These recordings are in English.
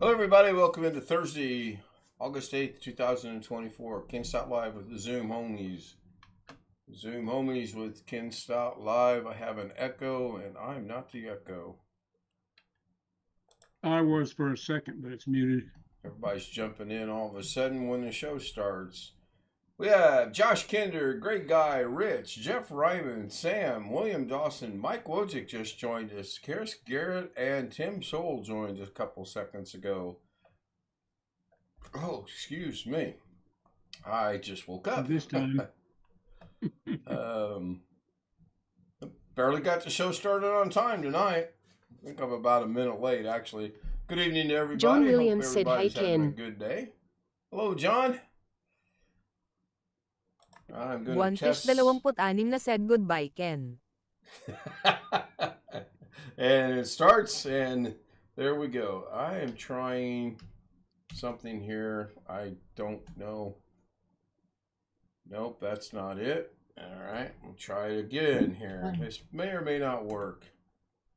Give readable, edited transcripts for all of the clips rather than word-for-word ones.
Hello, everybody. Welcome into Thursday, August 8th, 2024. Ken Stout Live with the Zoom Homies. Zoom Homies with Ken Stout Live. I have an echo, and I'm not the echo. I was for a second, but it's muted. Everybody's jumping in all of a sudden when the show starts. We have Josh Kinder, Great Guy, Rich, Jeff Ryman, Sam, William Dawson, Mike Wojcik just joined us, Karis Garrett, and Tim Soul joined us a couple seconds ago. Oh, excuse me. I just woke up. This time. Barely got the show started on time tonight. I think I'm about a minute late, actually. Good evening to everybody. John Williams Hope said, "Hi, everybody's having a Ken." good day. Hello, John. I'm going One to test. Fish 26 na said goodbye, Ken. And it starts, and there we go. I am trying something here. I don't know. Nope, that's not it. All right, we'll try it again here. This may or may not work.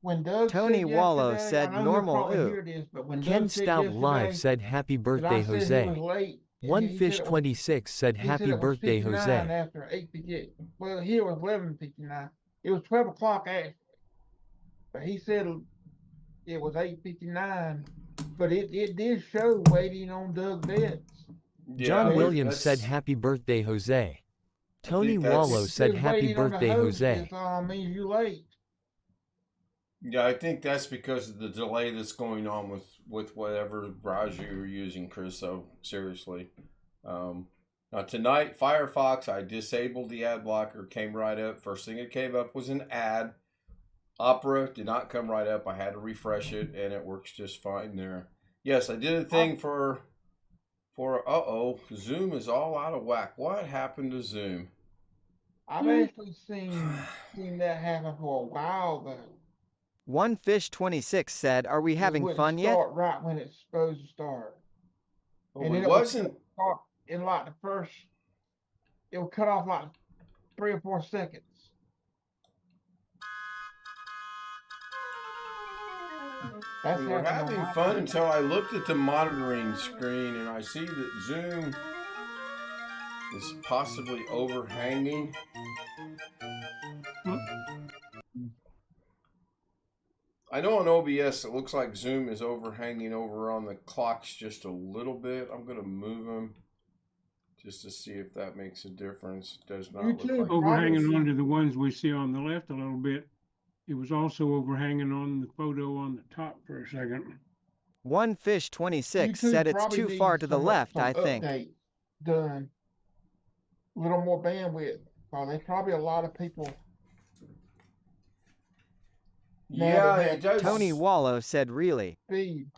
When Doug Tony said Wallow yesterday, said I know he'll normal probably ooh. hear this, but when Ken Doug said Stout Live yesterday said happy that birthday, I said he was Jose. late, and One he said Fish it was, 26 said he said happy it was birthday, 59 Jose. after 8:58. Well, here was 11:59. It was 12 o'clock actually, but he said it was 8:59. But it did show waiting on Doug Betts. John Yeah, Williams said happy birthday, Jose. Tony that's- Wallow It said says happy waiting on the birthday, host, Jose. It means you late. Yeah, I think that's because of the delay that's going on with whatever browser you're using, Chris. So seriously, now tonight, Firefox, I disabled the ad blocker. Came right up. First thing that came up was an ad. Opera did not come right up. I had to refresh it, and it works just fine there. Yes, I did a thing for. Zoom is all out of whack. What happened to Zoom? I've actually seen that happen for a while though. One Fish 26 said, "Are we having fun yet?" Start right when it's supposed to start. Oh, And then it wasn't. Start in like the first. It will cut off like 3 or 4 seconds. That's We were happening having fun until I looked at the monitoring screen and I see that Zoom is possibly overhanging. I know on OBS it looks like Zoom is overhanging over on the clocks just a little bit. I'm going to move them just to see if that makes a difference. It does not look like overhanging onto the ones we see on the left a little bit. It was also overhanging on the photo on the top for a second. One Fish 26 said it's too far to the left, I think. Done. A little more bandwidth. Well, there's probably a lot of people. Yeah, it does. Tony Wallow said, "Really?" Speed.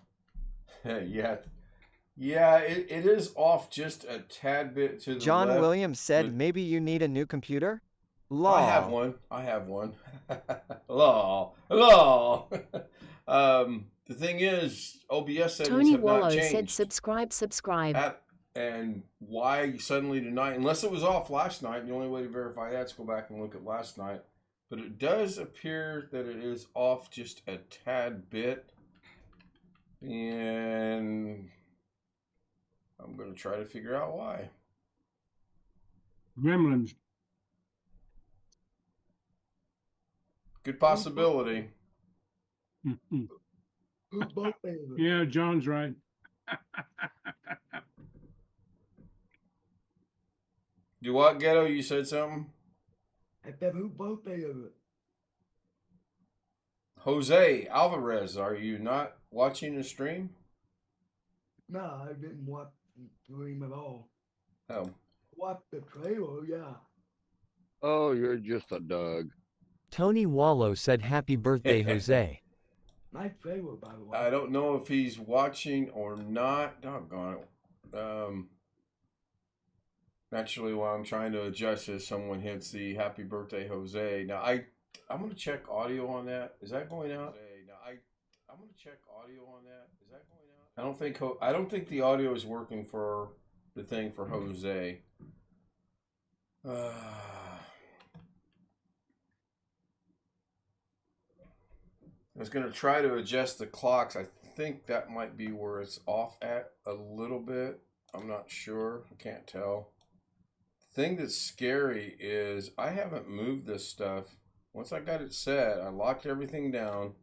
Yeah, it is off just a tad bit to the John left. Williams said, "Maybe you need a new computer?" Lol. I have one. Lol. The thing is, OBS settings Tony have Wallow not changed. said subscribe. And why suddenly tonight, unless it was off last night, the only way to verify that is go back and look at last night. But it does appear that it is off just a tad bit. And I'm going to try to figure out why. Gremlins. Good possibility. Yeah, John's right. Do what, Ghetto? You said something? Jose Alvarez, are you not watching the stream? No, I didn't watch the stream at all. Oh. Watch the trailer, yeah. Oh, you're just a Doug. Tony Wallow said happy birthday, Jose. Nice trailer, by the way. I don't know if he's watching or not. Doggone it. Naturally, while I'm trying to adjust this, someone hits the happy birthday, Jose. Now, I'm going to check audio on that. Is that going out? I'm going to check audio on that. Is that going out? I don't think the audio is working for the thing for Jose. I was going to try to adjust the clocks. I think that might be where it's off at a little bit. I'm not sure. I can't tell. The thing that's scary is I haven't moved this stuff. Once I got it set, I locked everything down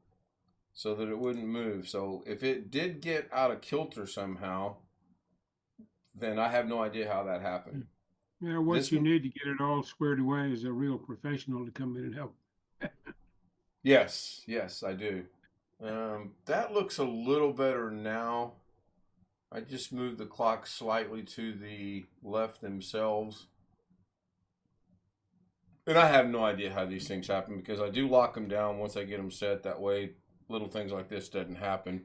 so that it wouldn't move. So if it did get out of kilter somehow, then I have no idea how that happened. Yeah, what you need to get it all squared away is a real professional to come in and help. Yes, I do. That looks a little better now. I just moved the clock slightly to the left themselves. And I have no idea how these things happen because I do lock them down once I get them set. That way, little things like this doesn't happen.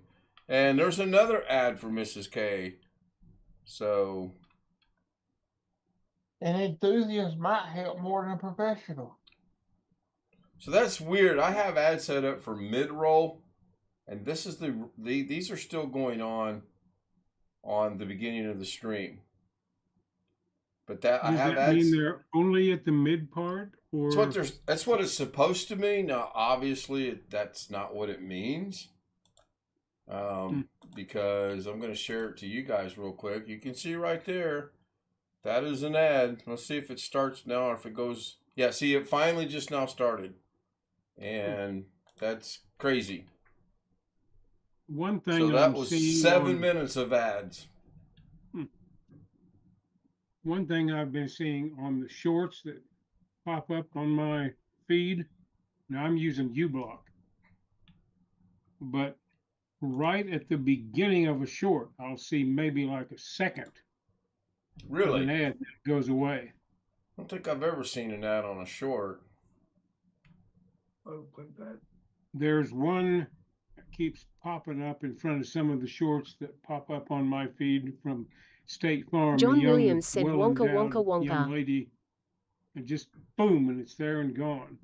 And there's another ad for Mrs. K. So. An enthusiast might help more than a professional. So that's weird. I have ads set up for mid-roll. And this is these are still going on the beginning of the stream. But that I have ads. Mean they're only at the mid part, or that's what it's supposed to mean. Now, obviously, that's not what it means. Because I'm going to share it to you guys real quick. You can see right there. That is an ad. Let's see if it starts now or if it goes. Yeah, see, it finally just now started, and that's crazy. One thing. So that was 7 minutes of ads. One thing I've been seeing on the shorts that pop up on my feed. Now I'm using uBlock, but right at the beginning of a short, I'll see maybe like a second. Really? An ad that goes away. I don't think I've ever seen an ad on a short. Oh, like that. There's one that keeps popping up in front of some of the shorts that pop up on my feed from State Farm. John Williams said Wonka Wonka young Wonka. lady, and just boom, and it's there and gone.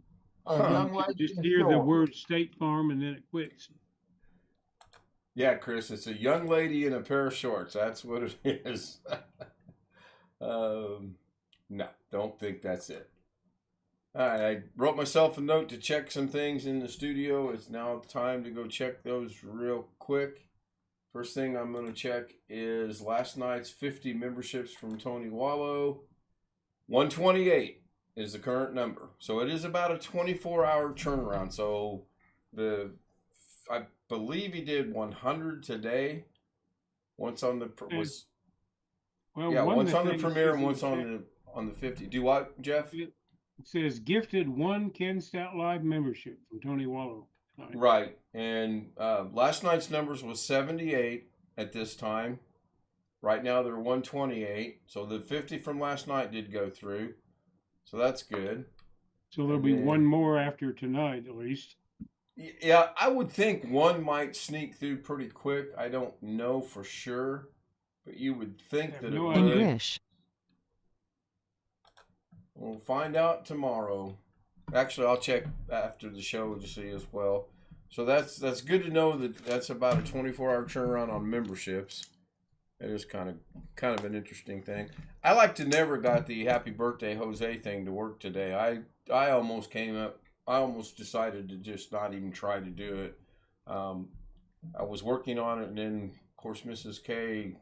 Young lady Just hear the word State Farm and then it quits. Yeah, Chris, it's a young lady in a pair of shorts. That's what it is. No, don't think that's it. All right, I wrote myself a note to check some things in the studio. It's now time to go check those real quick. First thing I'm going to check is last night's 50 memberships from Tony Wallow. 128 is the current number. So it is about a 24-hour turnaround. So I believe he did 100 today. Once on the once on the premiere and once on the 50. Do what, Jeff? It says gifted one Ken Stout Live membership from Tony Wallow. Right. And last night's numbers was 78 at this time. Right now they're 128. So the 50 from last night did go through. So that's good. So there'll be one more after tonight at least. Yeah, I would think one might sneak through pretty quick. I don't know for sure, but you would think that it would. Engrish. We'll find out tomorrow. Actually, I'll check after the show to see as well. So that's good to know that that's about a 24-hour turnaround on memberships. It is kind of an interesting thing. I like to never got the happy birthday Jose thing to work today. I almost decided to just not even try to do it. I was working on it, and then of course Mrs. K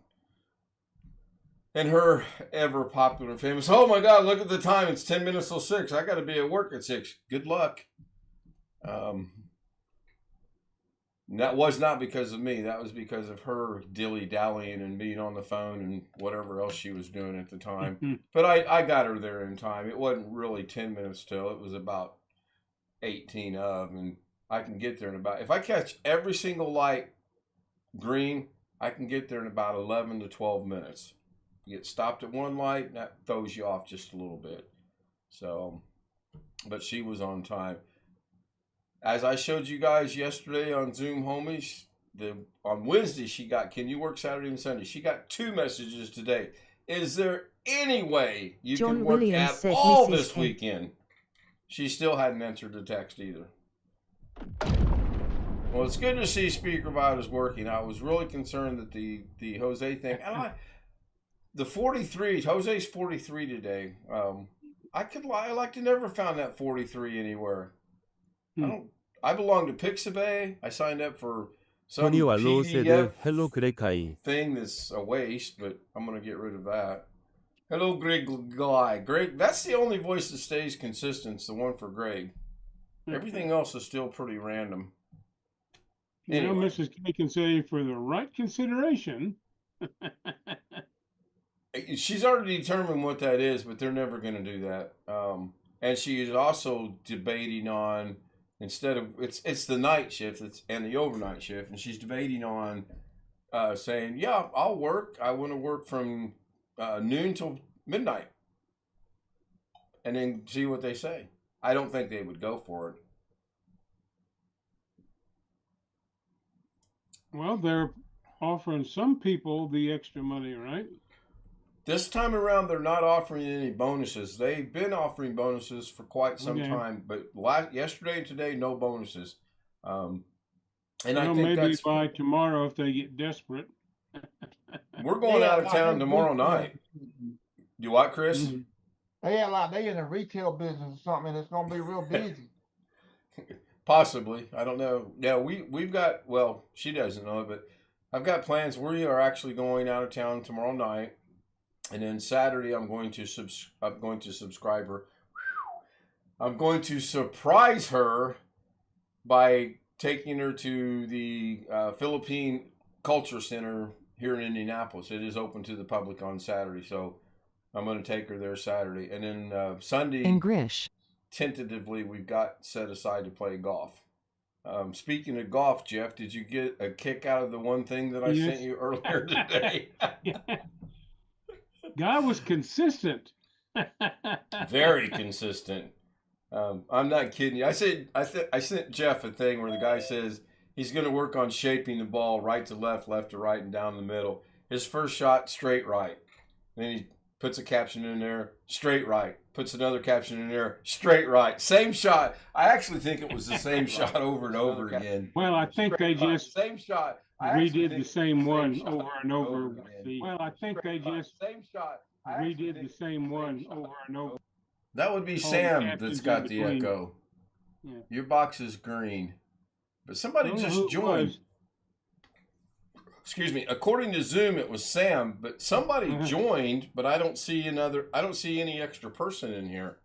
and her ever popular famous, oh my God, look at the time, it's 10 minutes till 6. I got to be at work at 6. Good luck. That was not because of me. That was because of her dilly-dallying and being on the phone and whatever else she was doing at the time. But I got her there in time. It wasn't really 10 minutes till. It was about 18 of, and I can get there in about, if I catch every single light green, I can get there in about 11 to 12 minutes. You get stopped at one light, and that throws you off just a little bit. So, but she was on time. As I showed you guys yesterday on Zoom Homies, on Wednesday she got, can you work Saturday and Sunday? She got 2 messages today. Is there any way you can work at all this weekend? She still hadn't answered the text either. Well, it's good to see SpeakerBot is working. I was really concerned that the Jose thing, and the 43, Jose's 43 today. I like to never found that 43 anywhere. I belong to Pixabay. I signed up for some 토니 왈로우 세드 PDF 헬로 그레카이. thing that's a waste, but I'm gonna get rid of that. Hello, Greg Guy. Greg, that's the only voice that stays consistent. It's the one for Greg. Everything else is still pretty random. Well, Anyway. Mrs. K can say for the right consideration. She's already determined what that is, but they're never going to do that. And she is also debating on, instead of it's the night shift and the overnight shift, and she's debating on saying, "Yeah, I'll work. I want to work from noon till midnight, and then see what they say." I don't think they would go for it. Well, they're offering some people the extra money, right? This time around, they're not offering any bonuses. They've been offering bonuses for quite some time, but yesterday and today, no bonuses. And I think maybe that's by tomorrow if they get desperate. we're going out of town tomorrow night. You what, Chris? Mm-hmm. Yeah, like they in the retail business or something, and it's gonna be real busy. Possibly, I don't know. Yeah, we've got. Well, she doesn't know it, but I've got plans. We are actually going out of town tomorrow night. And then Saturday, I'm going to subscribe her. I'm going to surprise her by taking her to the Philippine Culture Center here in Indianapolis. It is open to the public on Saturday, so I'm going to take her there Saturday. And then Sunday, Engrish. Tentatively, we've got set aside to play golf. Speaking of golf, Jeff, did you get a kick out of the one thing that I sent you earlier today? Guy was consistent. Very consistent. I'm not kidding you. I sent Jeff a thing where the guy says he's going to work on shaping the ball right to left, left to right, and down the middle. His first shot, straight right. Then he puts a caption in there, straight right. Puts another caption in there, straight right. Same shot. I actually think it was the same shot over and over again. Well, I think they just same shot. redid the same one over and over. Well, I think they just redid the same one over and over. That would be Sam that's got the echo. Yeah. Your box is green. But somebody just joined. Excuse me. According to Zoom, it was Sam, but somebody joined, but I don't see any extra person in here.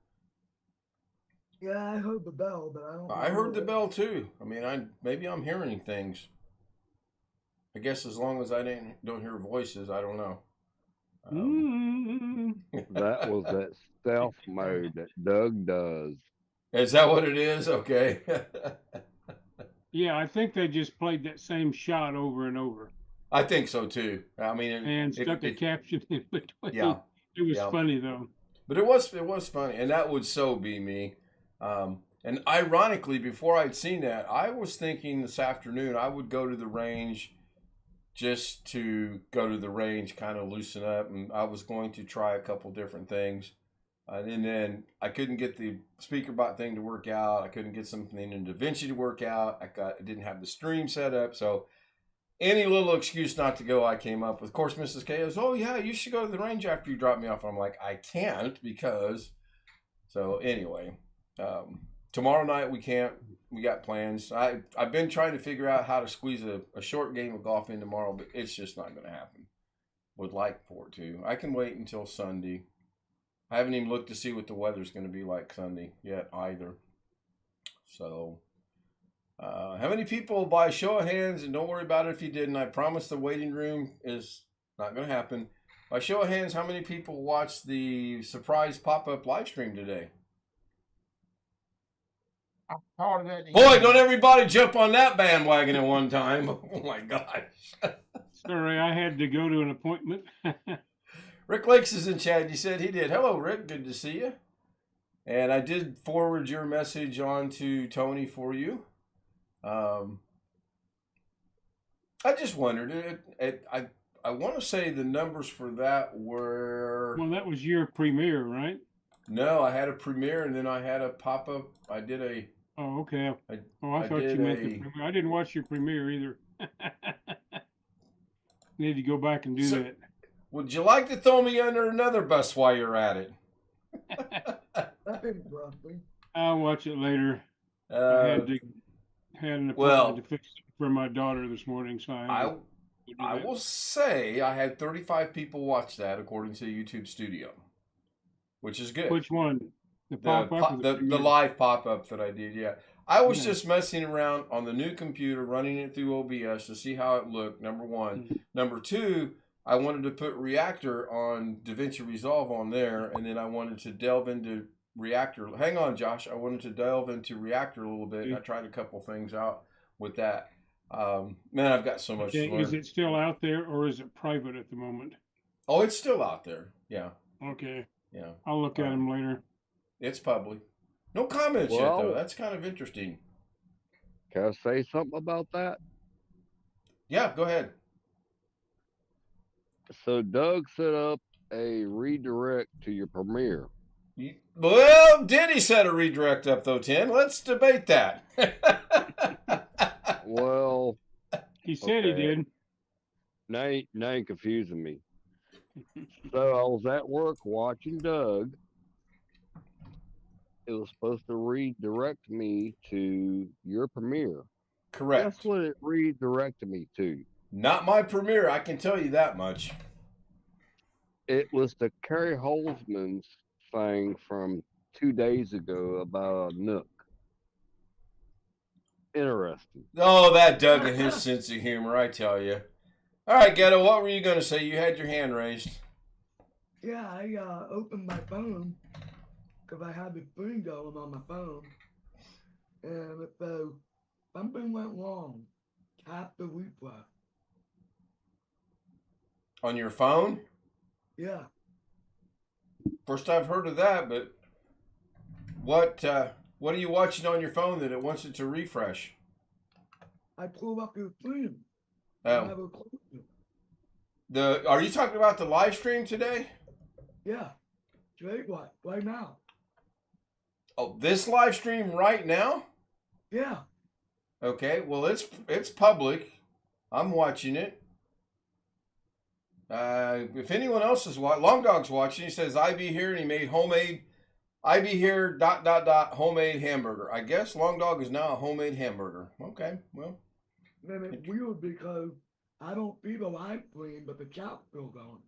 Yeah, I heard the bell, but I don't. I heard the bell too. I mean, maybe I'm hearing things. I guess as long as I don't hear voices, I don't know. That was that stealth mode that Doug does. Is that what it is? Okay. Yeah, I think they just played that same shot over and over. I think so too. I mean, and stuck a caption in between. Yeah, it was funny though. But it was funny, and that would so be me. And ironically, before I'd seen that, I was thinking this afternoon I would go to the range, just to go to the range, kind of loosen up, and I was going to try a couple different things. And then I couldn't get the speaker bot thing to work out. I couldn't get something in DaVinci to work out. I didn't have the stream set up, so any little excuse not to go, I came up with. Of course, Mrs. K goes, "Oh yeah, you should go to the range after you drop me off." I'm like, I can't because. So anyway, tomorrow night we can't. We got plans. I've been trying to figure out how to squeeze a short game of golf in tomorrow, but it's just not going to happen. Would like for it to. I can wait until Sunday. I haven't even looked to see what the weather's going to be like Sunday yet either. So, how many people, by show of hands, and don't worry about it if you didn't, I promise the waiting room is not going to happen. By show of hands, how many people watched the surprise pop-up live stream today? Boy, don't everybody jump on that bandwagon at one time. Oh my gosh. Sorry, I had to go to an appointment. Rick Lakes is in chat. He said he did. Hello, Rick. Good to see you. And I did forward your message on to Tony for you. I just wondered. I want to say the numbers for that were... Well, that was your premiere, right? No, I had a premiere and then I had a pop-up. I did a... Oh, okay. I thought you meant the premiere. I didn't watch your premiere either. Need to go back and do that. Would you like to throw me under another bus while you're at it? I'll watch it later. I had an appointment Well, to fix it for my daughter this morning, so I had I to do I that. will say I had 35 people watch that according to YouTube Studio, which is good. Which one? The The pop-up or the the premiere? live pop up that I did, yeah. I was Yeah. just messing around on the new computer, running it through OBS to see how it looked. Number one, Mhm. number two, I wanted to put Reactor on DaVinci Resolve on there, and then I wanted to delve into Reactor. Hang on, Josh. I wanted to delve into Reactor a little bit. And I tried a couple things out with that. Man, I've got so much Okay, to learn. is it still out there or is it private at the moment? Oh, it's still out there. Yeah, Okay, yeah. I'll look at them later. It's public. No comments yet, though. Well, That's kind of interesting. can I say something about that? Yeah, go ahead. So Doug set up a redirect to your Premiere. Well, did he set a redirect up, though, 10? Let's debate that. Well, He said he okay. did. Now you're confusing me. So I was at work watching Doug. It was supposed to redirect me to your Premiere. Correct. That's what it redirected me to. Not my Premiere, I can tell you that much. It was the Kerry Holzman's thing from 2 days ago about a Nook. Interesting. Oh, that Doug and his sense of humor, I tell you. All right, Ghetto, what were you going to say? You had your hand raised. Yeah, I opened my phone because I had the thing going on my phone. And so something went wrong. Tap the replay. On your phone? Yeah. First I've heard of that, but what are you watching on your phone that it wants it to refresh? I pulled up your screen. I Oh, never closed it. are you talking about the live stream today? Yeah. Today what? Right now. Oh, this live stream right now? Yeah. Okay, well it's public. I'm watching it. If anyone else is watching, Long Dog's watching. He says, "I be here," and he made homemade. I be here. ... homemade hamburger. I guess Long Dog is now a homemade hamburger. Okay, well. Then it's weird because I don't see the live stream, but the chat's still going.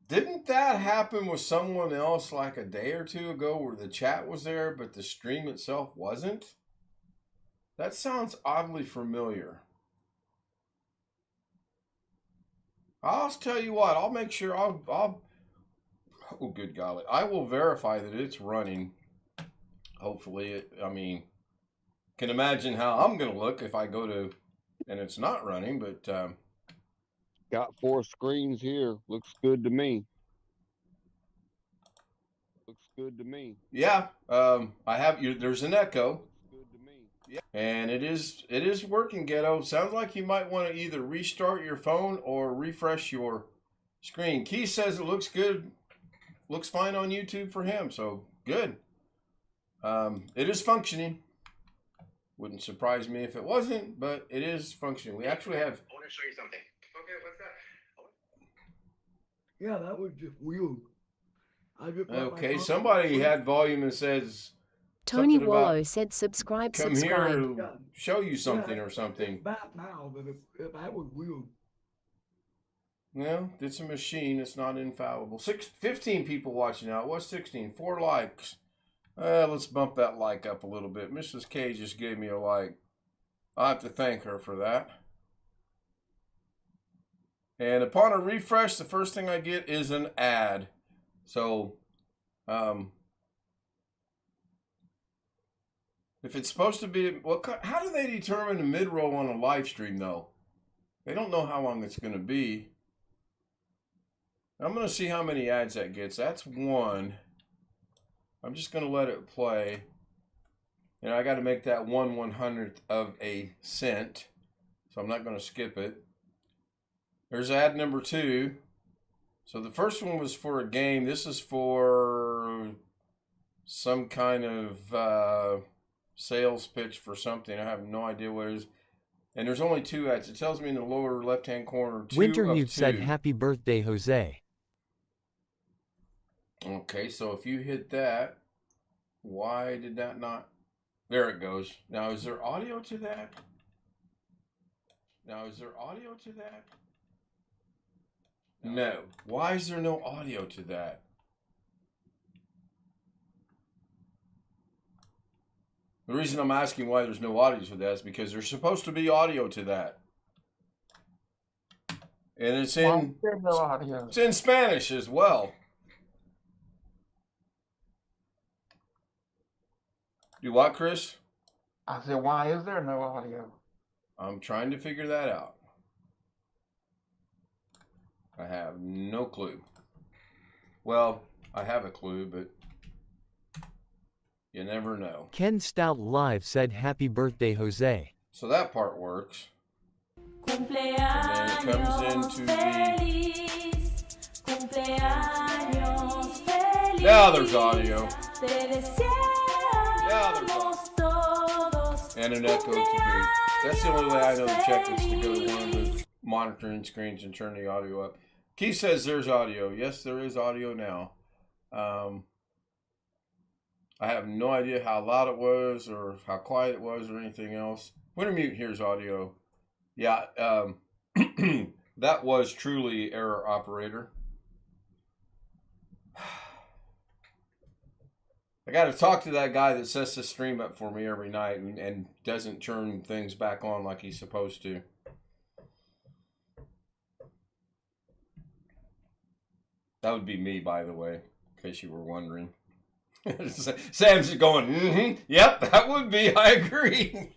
Didn't that happen with someone else like a day or two ago where the chat was there, but the stream itself wasn't? That sounds oddly familiar. I'll tell you what, I'll make sure oh, good golly. I will verify that it's running. Hopefully, can imagine how I'm going to look if I go to, and it's not running, but Got 4 screens here. Looks good to me. Looks good to me. yeah, I have you. There's an echo. Looks good to me. Yeah. And it is working, Ghetto. Sounds like you might want to either restart your phone or refresh your screen. Keith says it looks good. Looks fine on YouTube for him, so good. It is functioning. Wouldn't surprise me if it wasn't, but it is functioning. We actually have. I want to show you something. Okay, what's that? Yeah, that was just weird. I just got my Okay, phone- somebody had volume and says, Tony something about Wallow said subscribe, "Come subscribe. here, Yeah. show you something Yeah, or something." It's back now, but if that was weird. Well, it's a machine. It's not infallible. 15 people watching now. What's 16? 4 likes. Let's bump that like up a little bit. Mrs. K just gave me a like. I'll have to thank her for that. And upon a refresh, the first thing I get is an ad. So, if it's supposed to be, how do they determine a mid-roll on a live stream, though? They don't know how long it's going to be. I'm going to see how many ads that gets. That's 1. I'm just going to let it play. And I got to make that 1/100th of a cent. So I'm not going to skip it. There's ad number 2. So the first one was for a game. This is for some kind of sales pitch for something. I have no idea what it is. And there's only 2 ads. It tells me in the lower left-hand corner, 2 Winter of Mute said 2. happy birthday, Jose. Okay, so if you hit that, why did that not? There it goes. Now, is there audio to that? No. Why is there no audio to that? The reason I'm asking why there's no audio to that is because there's supposed to be audio to that. And it's in, No audio. it's in Spanish as well. Do what, Chris? I said, why is there no audio? I'm trying to figure that out. I have no clue. Well, I have a clue, but you never know. Ken Stout Live said happy birthday Jose. So that part works. And then it comes into now there's audio. And an echo to boot. That's the only way I know to check is to go to one of the monitoring screens and turn the audio up. Keith says there's audio. Yes, there is audio now. I have no idea how loud it was or how quiet it was or anything else. Wintermute hears audio. Yeah, that was truly error operator. I got to talk to that guy that sets the stream up for me every night and doesn't turn things back on like he's supposed to. That would be me, by the way, in case you were wondering. Sam's going, yep, that would be, I agree.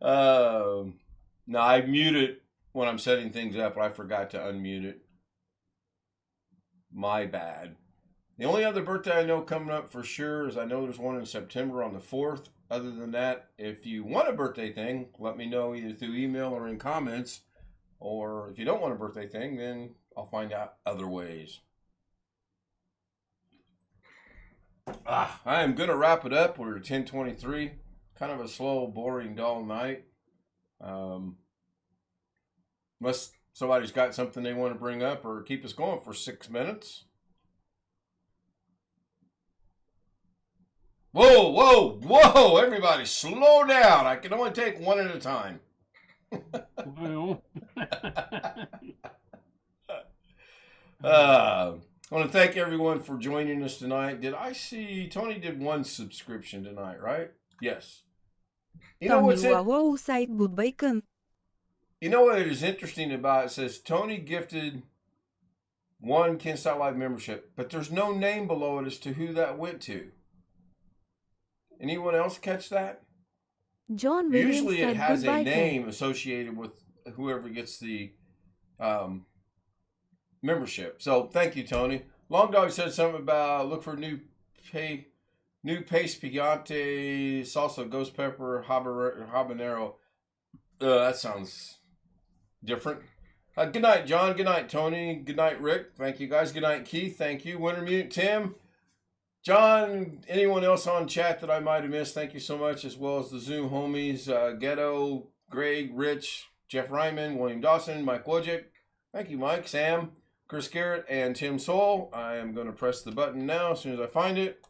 No, I mute it when I'm setting things up, but I forgot to unmute it. My bad. The only other birthday I know coming up for sure is I know there's one in September on the 4th. Other than that, if you want a birthday thing, let me know either through email or in comments. Or if you don't want a birthday thing, then I'll find out other ways. I am going to wrap it up. We're at 10:23. Kind of a slow, boring, dull night. Unless somebody's got something they want to bring up or keep us going for 6 minutes. Whoa, whoa, whoa, everybody slow down. I can only take one at a time. Well. I want to thank everyone for joining us tonight. Did I see Tony did one subscription tonight, right? Yes. You know what's You know what is interesting about it? It says Tony gifted one Ken Stout Live membership, but there's no name below it as to who that went to. Anyone else catch that? John Williams Usually it said has a goodbye, name associated with whoever gets the membership. So thank you, Tony. Long Dog said something about look for new paste picante, salsa, ghost pepper, habanero. That sounds different. Good night, John. Good night, Tony. Good night, Rick. Thank you, guys. Good night, Keith. Thank you. Wintermute, Tim, John, anyone else on chat that I might have missed, thank you so much, as well as the Zoom homies, Ghetto, Greg, Rich, Jeff Ryman, William Dawson, Mike Wojcik. Thank you, Mike, Sam, Chris Garrett, and Tim Soul. I am going to press the button now as soon as I find it.